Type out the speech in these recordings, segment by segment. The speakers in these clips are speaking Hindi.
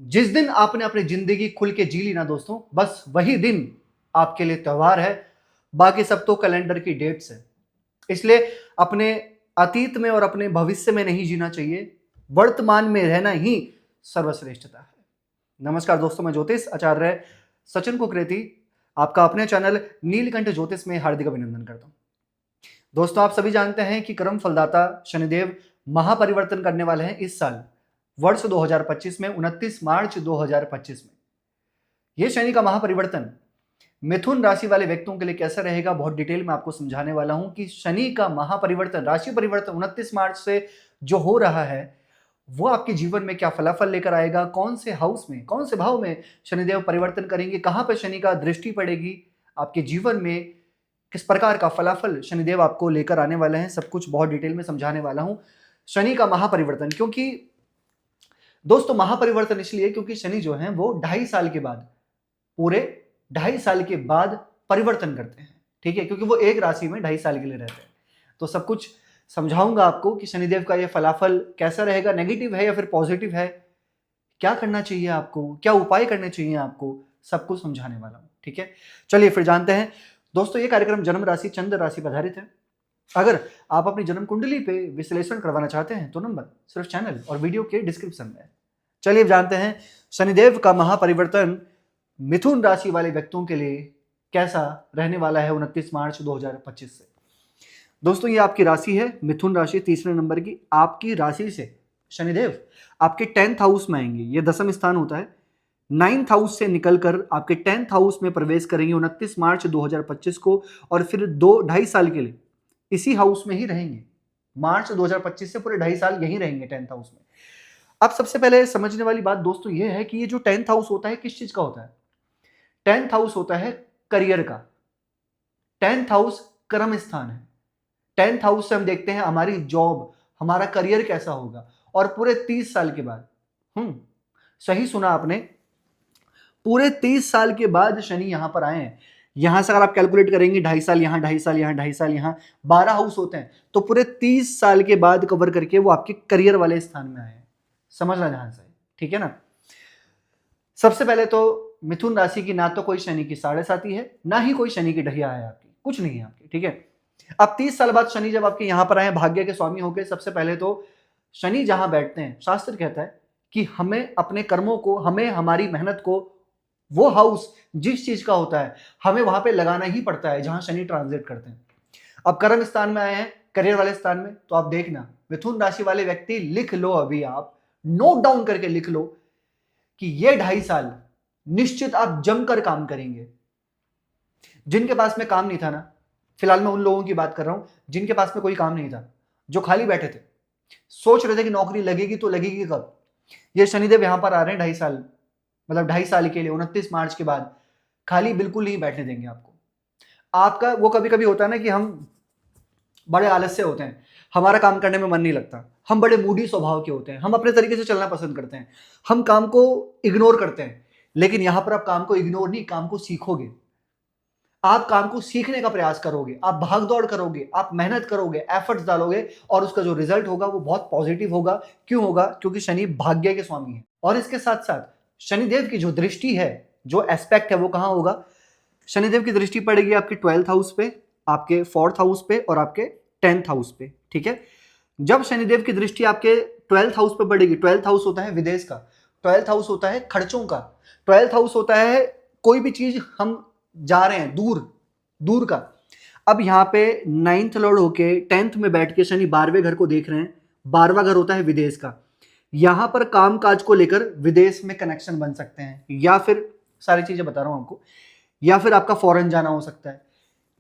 जिस दिन आपने अपनी जिंदगी खुल के जी ली ना दोस्तों, बस वही दिन आपके लिए त्योहार है। बाकी सब तो कैलेंडर की डेट्स है। इसलिए अपने अतीत में और अपने भविष्य में नहीं जीना चाहिए, वर्तमान में रहना ही सर्वश्रेष्ठता है। नमस्कार दोस्तों, मैं ज्योतिष आचार्य सचिन कुकरेती आपका अपने चैनल नीलकंठ ज्योतिष में हार्दिक अभिनंदन करता हूं। दोस्तों, आप सभी जानते हैं कि कर्म फलदाता शनिदेव महापरिवर्तन करने वाले हैं इस साल वर्ष 2025 में 29 मार्च 2025 में। यह शनि का महापरिवर्तन मिथुन राशि वाले व्यक्तियों के लिए कैसा रहेगा, बहुत डिटेल में आपको समझाने वाला हूं कि शनि का महापरिवर्तन, राशि परिवर्तन 29 मार्च से जो हो रहा है वो आपके जीवन में क्या फलाफल लेकर आएगा, कौन से हाउस में, कौन से भाव में शनिदेव परिवर्तन करेंगे, कहां पर शनि का दृष्टि पड़ेगी, आपके जीवन में किस प्रकार का फलाफल शनिदेव आपको लेकर आने वाले हैं, सब कुछ बहुत डिटेल में समझाने वाला हूं। शनि का महापरिवर्तन, क्योंकि दोस्तों महापरिवर्तन इसलिए क्योंकि शनि जो है वो 2.5 साल के बाद, पूरे 2.5 साल के बाद परिवर्तन करते हैं। ठीक है, क्योंकि वो एक राशि में 2.5 साल के लिए रहते हैं। तो सब कुछ समझाऊंगा आपको कि शनिदेव का ये फलाफल कैसा रहेगा, नेगेटिव है या फिर पॉजिटिव है, क्या करना चाहिए आपको, क्या उपाय करने चाहिए आपको, सब कुछ समझाने वाला हूं। ठीक है, चलिए फिर जानते हैं। दोस्तों, ये कार्यक्रम जन्म राशि चंद्र राशि पर आधारित है। अगर आप अपनी जन्म कुंडली पे विश्लेषण करवाना चाहते हैं तो नंबर सिर्फ चैनल और वीडियो के डिस्क्रिप्शन में है। चलिए जानते हैं शनिदेव का महापरिवर्तन मिथुन राशि वाले व्यक्तियों के लिए कैसा रहने वाला है 29 मार्च 2025 से। दोस्तों, ये आपकी राशि है मिथुन राशि, तीसरे नंबर की। आपकी राशि से शनिदेव आपके 10th हाउस में आएंगे। ये 10वां स्थान होता है। 9th हाउस से निकलकर आपके 10th हाउस में प्रवेश करेंगे 29 मार्च 2025 को, और फिर 2-2.5 साल के लिए इसी हाउस में ही रहेंगे। मार्च 2025 से पूरे 2.5 साल यही रहेंगे 10th हाउस में। अब सबसे पहले समझने वाली बात दोस्तों ये है कि ये जो 10th हाउस होता है किस चीज का होता है। 10th हाउस होता है करियर का। 10th हाउस कर्म स्थान है। 10th हाउस से हम देखते हैं हमारी जॉब, हमारा करियर कैसा होगा। और पूरे 30 साल के बाद, सही सुना आपने, पूरे 30 साल के बाद शनि यहां पर आए हैं। यहां से अगर आप कैलकुलेट करेंगे 2.5 साल यहां, 2.5 साल यहां, 2.5 साल यहां, 12 हाउस होते हैं, तो पूरे 30 साल के बाद कवर करके वो आपके करियर वाले स्थान में आए हैं। समझना ध्यान से, ठीक है ना। सबसे पहले तो मिथुन राशि की ना तो कोई शनि की 7.5 है, ना ही कोई शनि की ढैया है आपकी, कुछ नहीं है आपकी। ठीक है, अब 30 साल बाद शनि जब आपके यहां पर आए, भाग्य के स्वामी होकर, सबसे पहले तो शनि जहां बैठते हैं, शास्त्र कहता है कि हमें अपने कर्मों को, हमें हमारी मेहनत को, वो हाउस जिस चीज का होता है हमें वहां पे लगाना ही पड़ता है जहां शनि ट्रांजिट करते हैं। अब कर्म स्थान में आए हैं, करियर वाले स्थान में, तो आप देखना मिथुन राशि वाले व्यक्ति, लिख लो, अभी आप नोट डाउन करके लिख लो कि ये 2.5 साल निश्चित आप जमकर काम करेंगे। जिनके पास में काम नहीं था ना, फिलहाल मैं उन लोगों की बात कर रहा हूं जिनके पास में कोई काम नहीं था, जो खाली बैठे थे, सोच रहे थे कि नौकरी लगेगी तो लगेगी कब। ये शनिदेव यहां पर आ रहे हैं 2.5 साल, मतलब 2.5 साल के लिए 29 मार्च के बाद खाली बिल्कुल नहीं बैठने देंगे आपको। आपका वो कभी कभी होता है ना कि हम बड़े आलस्य होते हैं, हमारा काम करने में मन नहीं लगता, हम बड़े मूडी स्वभाव के होते हैं, हम अपने तरीके से चलना पसंद करते हैं, हम काम को इग्नोर करते हैं। लेकिन यहां पर आप काम को इग्नोर नहीं, काम को सीखोगे। आप काम को सीखने का प्रयास करोगे, आप भाग दौड़ करोगे, आप मेहनत करोगे, एफर्ट्स डालोगे, और उसका जो रिजल्ट होगा वो बहुत पॉजिटिव होगा। क्यों होगा? क्योंकि शनि भाग्य के स्वामी है। और इसके साथ साथ शनिदेव की जो दृष्टि है, जो एस्पेक्ट है, वो कहां होगा? शनिदेव की दृष्टि पड़ेगी आपके 12th हाउस पे, आपके 4th हाउस पे और आपके 10th हाउस पे। ठीक है, जब शनिदेव की दृष्टि आपके 12th हाउस पे पड़ेगी, 12th हाउस होता है विदेश का, 12th हाउस होता है खर्चों का, 12th हाउस होता है कोई भी चीज हम जा रहे हैं दूर दूर का। अब यहाँ पे 9th लॉर्ड होके 10th में बैठ के शनि 12वें घर को देख रहे हैं। 12वां घर होता है विदेश का। यहां पर काम काज को लेकर विदेश में कनेक्शन बन सकते हैं, या फिर सारी चीजें बता रहा हूं आपको, या फिर आपका फॉरेन जाना हो सकता है,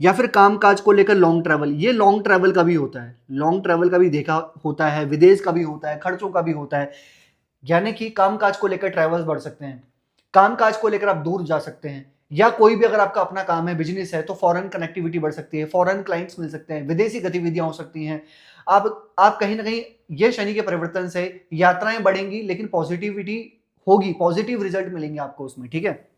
या फिर काम काज को लेकर लॉन्ग ट्रैवल। ये लॉन्ग ट्रैवल का भी होता है, लॉन्ग ट्रैवल का भी देखा होता है, विदेश का भी होता है, खर्चों का भी होता है। यानी कि काम काज को लेकर ट्रैवल्स बढ़ सकते हैं, काम काज को लेकर आप दूर जा सकते हैं, या कोई भी अगर आपका अपना काम है, बिजनेस है, तो फॉरेन कनेक्टिविटी बढ़ सकती है, फॉरेन क्लाइंट्स मिल सकते हैं, विदेशी गतिविधियां हो सकती हैं। आप कहीं ना कहीं ये शनि के परिवर्तन से यात्राएं बढ़ेंगी, लेकिन पॉजिटिविटी होगी, पॉजिटिव रिजल्ट मिलेंगे आपको उसमें। ठीक है,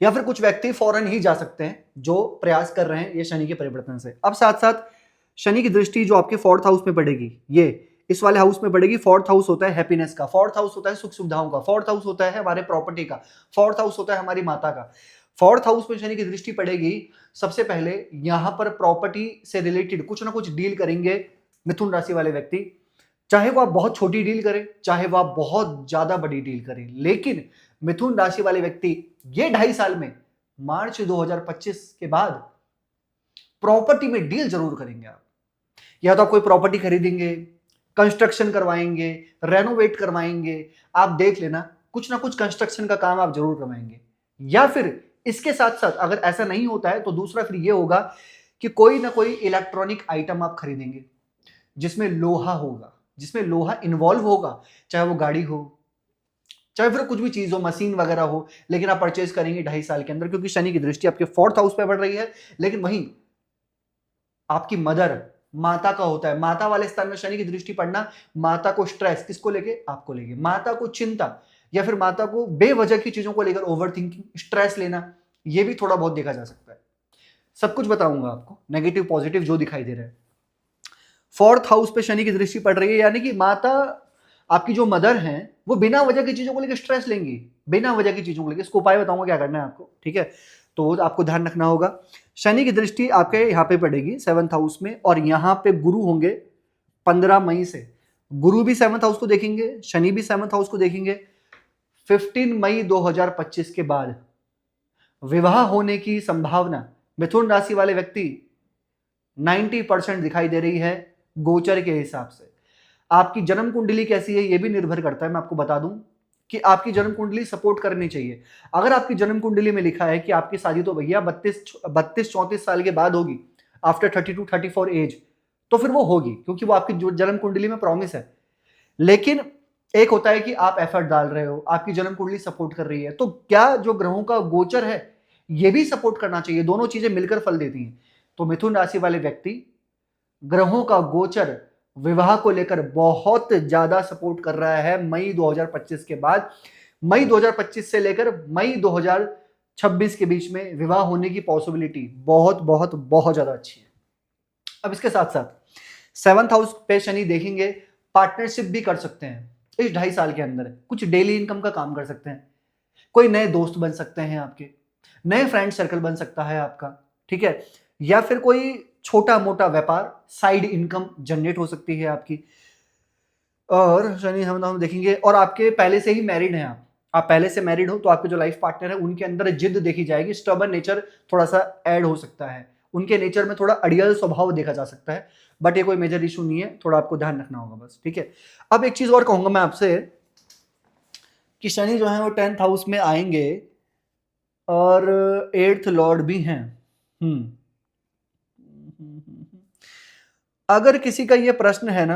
या फिर कुछ व्यक्ति फॉरेन ही जा सकते हैं जो प्रयास कर रहे हैं ये शनि के परिवर्तन से। अब साथ साथ शनि की दृष्टि जो आपके 4th हाउस में पड़ेगी, ये इस वाले हाउस में बढ़ेगी। फोर्थ हाउस होता है हैप्पीनेस का, फोर्थ हाउस होता है सुख सुविधाओं का, फोर्थ हाउस होता है हमारे प्रॉपर्टी का, फोर्थ हाउस होता है हमारी माता का। फोर्थ हाउस में शनि की दृष्टि पड़ेगी, सबसे पहले यहां पर प्रॉपर्टी से रिलेटेड कुछ ना कुछ डील करेंगे मिथुन राशि वाले व्यक्ति, चाहे वो आप बहुत छोटी डील करें, चाहे वो आप बहुत ज्यादा बड़ी डील करें, लेकिन मिथुन राशि वाले व्यक्ति ये 2.5 साल में मार्च 2025 के बाद प्रॉपर्टी में डील जरूर करेंगे। आप या तो आप कोई प्रॉपर्टी खरीदेंगे, कंस्ट्रक्शन करवाएंगे, रेनोवेट करवाएंगे, आप देख लेना कुछ ना कुछ कंस्ट्रक्शन का काम आप जरूर करवाएंगे। या फिर इसके साथ साथ अगर ऐसा नहीं होता है तो दूसरा फिर ये होगा कि कोई ना कोई इलेक्ट्रॉनिक आइटम आप खरीदेंगे जिसमें लोहा होगा, जिसमें लोहा इन्वॉल्व होगा, चाहे वो गाड़ी हो, चाहे फिर कुछ भी चीज हो, मशीन वगैरह हो, लेकिन आप परचेज करेंगे 2.5 साल के अंदर, क्योंकि शनि की दृष्टि आपके फोर्थ हाउस पे बढ़ रही है। लेकिन वहीं आपकी मदर, माता का होता है, माता वाले स्थान में शनि की दृष्टि पड़ना माता को स्ट्रेस, किसको लेके, आपको लेके, माता को चिंता या फिर माता को बेवजह की चीजों को लेकर ओवर थिंकिंग, स्ट्रेस लेना, ये भी थोड़ा बहुत देखा जा सकता है। सब कुछ बताऊंगा आपको, नेगेटिव पॉजिटिव जो दिखाई दे रहा है। फोर्थ हाउस पे शनि की दृष्टि पड़ रही है, यानी कि माता, आपकी जो मदर हैं, वो बिना वजह की चीजों को लेकर स्ट्रेस लेंगी, बिना वजह की चीजों को लेकर। इसको उपाय बताऊंगा क्या करना है आपको, ठीक है, तो वो आपको ध्यान रखना होगा। शनि की दृष्टि आपके यहाँ पे पड़ेगी 7th हाउस में, और यहाँ पे गुरु होंगे 15 मई से। गुरु भी 7th हाउस को देखेंगे, शनि भी 7th हाउस को देखेंगे। 15 मई 2025 के बाद विवाह होने की संभावना मिथुन राशि वाले व्यक्ति 90% दिखाई दे रही है गोचर के हिसाब से। आपकी जन्म कुंडली कैसी है ये भी निर्भर करता है। मैं आपको बता दूं कि आपकी जन्म कुंडली सपोर्ट करनी चाहिए। अगर आपकी जन्म कुंडली में लिखा है कि आपकी शादी तो भैया 32-34 साल के बाद होगी, आफ्टर 32-34 एज, तो फिर वो होगी, क्योंकि वो आपकी जन्म कुंडली में प्रॉमिस है। लेकिन एक होता है कि आप एफर्ट डाल रहे हो, आपकी जन्म कुंडली सपोर्ट कर रही है, तो क्या जो ग्रहों का गोचर है ये भी सपोर्ट करना चाहिए, दोनों चीजें मिलकर फल देती हैं। तो मिथुन राशि वाले व्यक्ति ग्रहों का गोचर विवाह को लेकर बहुत ज्यादा सपोर्ट कर रहा है मई 2025 के बाद। मई 2025 से लेकर मई 2026 के बीच में विवाह होने की पॉसिबिलिटी बहुत बहुत बहुत ज्यादा अच्छी है। अब इसके साथ साथ 7th हाउस पे शनि देखेंगे, पार्टनरशिप भी कर सकते हैं इस 2.5 साल के अंदर, कुछ डेली इनकम का काम कर सकते हैं, कोई नए दोस्त बन सकते हैं आपके, नए फ्रेंड सर्कल बन सकता है आपका, ठीक है, या फिर कोई छोटा मोटा व्यापार, साइड इनकम जनरेट हो सकती है आपकी। और शनि हम देखेंगे, और आपके पहले से ही मैरिड हैं, आप पहले से मैरिड हो तो आपके जो लाइफ पार्टनर है उनके अंदर जिद देखी जाएगी, स्टबर्न नेचर थोड़ा सा ऐड हो सकता है, उनके नेचर में थोड़ा अड़ियल स्वभाव देखा जा सकता है, बट ये कोई मेजर इशू नहीं है, थोड़ा आपको ध्यान रखना होगा बस, ठीक है। अब एक चीज और कहूंगा मैं आपसे कि शनि जो है वो 10th हाउस में आएंगे और 8th लॉर्ड भी हैं। अगर किसी का ये प्रश्न है ना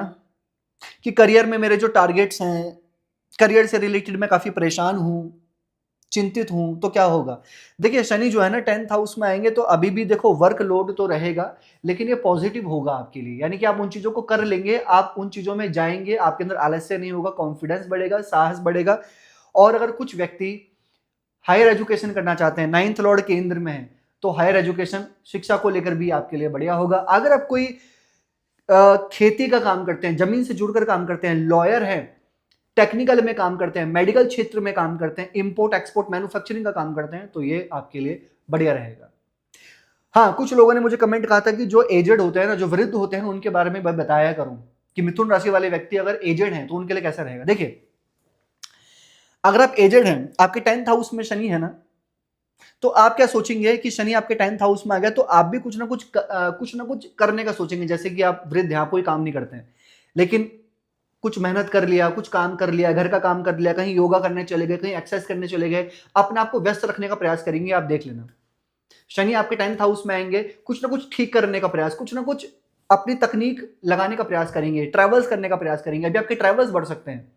कि करियर में मेरे जो टारगेट्स हैं, करियर से रिलेटेड मैं काफी परेशान हूं, चिंतित हूं, तो क्या होगा। देखिए शनि जो है ना 10th हाउस में आएंगे तो अभी भी देखो वर्कलोड तो रहेगा, लेकिन ये पॉजिटिव होगा आपके लिए, यानी कि आप उन चीजों को कर लेंगे, आप उन चीजों में जाएंगे, आपके अंदर आलस्य नहीं होगा, कॉन्फिडेंस बढ़ेगा, साहस बढ़ेगा। और अगर कुछ व्यक्ति हायर एजुकेशन करना चाहते हैं, 9th लॉर्ड केंद्र में है, तो हायर एजुकेशन, शिक्षा को लेकर भी आपके लिए बढ़िया होगा। अगर आप कोई खेती का काम करते हैं, जमीन से जुड़कर काम करते हैं, लॉयर हैं, टेक्निकल में काम करते हैं, मेडिकल क्षेत्र में काम करते हैं, इंपोर्ट एक्सपोर्ट मैन्युफैक्चरिंग का काम करते हैं, तो ये आपके लिए बढ़िया रहेगा। हाँ, कुछ लोगों ने मुझे कमेंट कहा था कि जो एजेड होते हैं ना, जो वृद्ध होते हैं, उनके बारे में मैं बताया करूं कि मिथुन राशि वाले व्यक्ति अगर एजेड हैं तो उनके लिए कैसा रहेगा। देखिए अगर आप एजेड हैं, आपके 10th हाउस में शनि है ना, तो आप क्या सोचेंगे कि शनि आपके 10th हाउस में आ गया तो आप भी कुछ ना कुछ करने का सोचेंगे। जैसे कि आप वृद्ध हैं, आप कोई काम नहीं करते हैं, लेकिन कुछ मेहनत कर लिया, कुछ काम कर लिया, घर का काम कर लिया, कहीं योगा करने चले गए, कहीं एक्सरसाइज करने चले गए, अपने आप को व्यस्त रखने का प्रयास करेंगे। आप देख लेना शनि आपके 10th हाउस में आएंगे, कुछ ना कुछ ठीक करने का प्रयास, कुछ ना कुछ अपनी तकनीक लगाने का प्रयास करेंगे, ट्रैवल्स करने का प्रयास करेंगे। अभी आपके ट्रैवल्स बढ़ सकते हैं,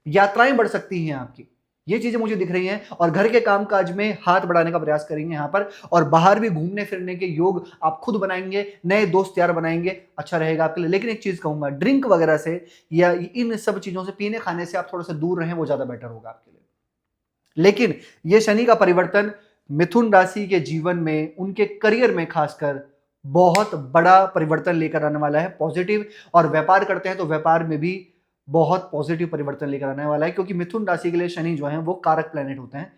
यात्राएं बढ़ सकती हैं आपकी, ये चीजें मुझे दिख रही हैं। और घर के कामकाज में हाथ बढ़ाने का प्रयास करेंगे यहाँ पर, और बाहर भी घूमने फिरने के योग आप खुद बनाएंगे, नए दोस्त यार बनाएंगे, अच्छा रहेगा आपके लिए। लेकिन एक चीज कहूंगा, ड्रिंक वगैरह से या इन सब चीजों से, पीने खाने से आप थोड़ा सा दूर रहें, वो ज्यादा बेटर होगा आपके लिए। लेकिन ये शनि का परिवर्तन मिथुन राशि के जीवन में, उनके करियर में खासकर बहुत बड़ा परिवर्तन लेकर आने वाला है पॉजिटिव, और व्यापार करते हैं तो व्यापार में भी बहुत पॉजिटिव परिवर्तन लेकर आने वाला है, क्योंकि मिथुन राशि के लिए शनि जो है वो कारक प्लेनेट होते हैं,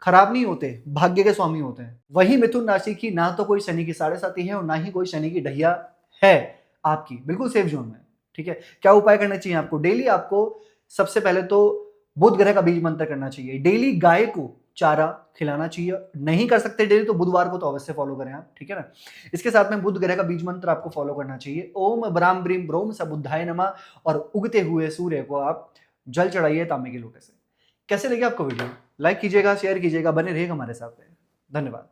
खराब नहीं होते, भाग्य के स्वामी होते हैं। वही मिथुन राशि की ना तो कोई शनि की 7.5 है और ना ही कोई शनि की ढैया है, आपकी बिल्कुल सेफ जोन में। ठीक है, क्या उपाय करना चाहिए आपको? डेली आपको सबसे पहले तो बुध ग्रह का बीज मंत्र करना चाहिए, डेली गाय को चारा खिलाना चाहिए। नहीं कर सकते डेली तो बुधवार को तो अवश्य फॉलो करें आप, ठीक है ना। इसके साथ में बुध ग्रह का बीज मंत्र आपको फॉलो करना चाहिए, ओम ब्राम ब्रीम ब्रोम सबुद्धाय नमः, और उगते हुए सूर्य को आप जल चढ़ाइए तांबे के लोटे से। कैसे लगे आपको वीडियो? लाइक कीजिएगा, शेयर कीजिएगा, बने रहिएगा हमारे साथ में। धन्यवाद।